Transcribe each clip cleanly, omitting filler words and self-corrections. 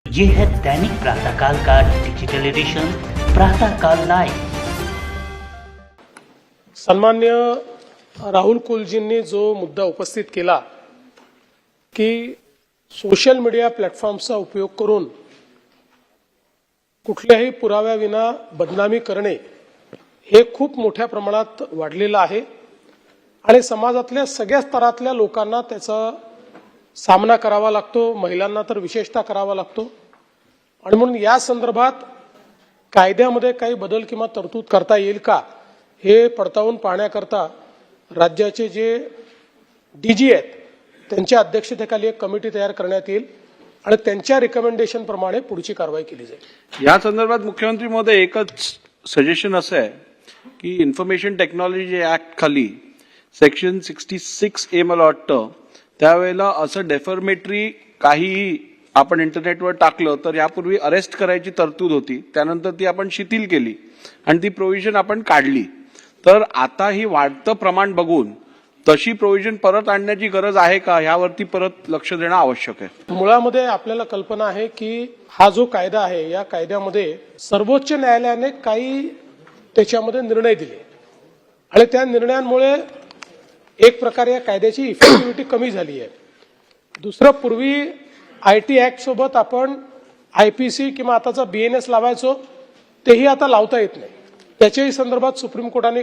ये है दैनिक प्रातःकाल का डिजिटल एडिशन प्रातःकाल लाइव। सन्मान्य राहुल कुलजींनी जो मुद्दा उपस्थित केला की सोशल मीडिया प्लॅटफॉर्मचा उपयोग करून कुठल्याही पुराव्याविना बदनामी करणे हे खूप मोठ्या प्रमाणात वाढलेलं आहे आणि समाजातल्या सगळ्या स्तरातल्या लोकांना त्याचा सामना करावा लागतो, महिलांना तर विशेषतः करावा लागतो। आणि म्हणून या संदर्भात कायद्यामध्ये काही बदल किंवा तरतूद करता येईल का हे पडताळून पाहण्याकरता राज्याचे जे डीजी आहेत त्यांच्या अध्यक्षतेखाली एक कमिटी तयार करण्यात येईल आणि त्यांच्या रिकमेंडेशन प्रमाणे पुढची कारवाई केली जाईल। या संदर्भात मुख्यमंत्री महोदय एकच सजेशन असं आहे की इन्फॉर्मेशन टेक्नॉलॉजी ऍक्ट खाली सेक्शन 66A मला वाटतं त्यावेळेला असं डेफर्मेटरी काहीही आपण इंटरनेटवर टाकलं तर यापूर्वी अरेस्ट करायची तरतूद होती, त्यानंतर ती आपण शिथिल केली आणि ती प्रोव्हिजन आपण काढली। तर आता ही वाढतं प्रमाण बघून तशी प्रोव्हिजन परत आणण्याची गरज आहे का यावरती परत लक्ष देणं आवश्यक आहे। मुळामध्ये आपल्याला कल्पना आहे की हा जो कायदा आहे या कायद्यामध्ये सर्वोच्च न्यायालयाने काही त्याच्यामध्ये निर्णय दिले आणि त्या निर्णयांमुळे एक प्रकारे या कायद्याची इफेक्टिव्हिटी कमी झाली आहे। दुसरं, पूर्वी IT ऍक्ट सोबत आपण IPC किंवा आताचा BNS लावायचो, तेही आता लावता येत नाही, त्याच्याही संदर्भात सुप्रीम कोर्टाने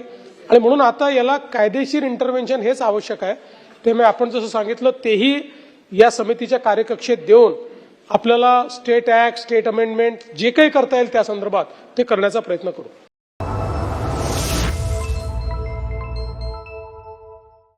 आणि म्हणून आता याला कायदेशीर इंटरव्हेन्शन हेच आवश्यक आहे। त्यामुळे आपण जसं सांगितलं तेही या समितीच्या कार्यकक्षेत देऊन आपल्याला स्टेट ऍक्ट, स्टेट अमेंडमेंट जे काही करता येईल त्या संदर्भात ते करण्याचा प्रयत्न करू।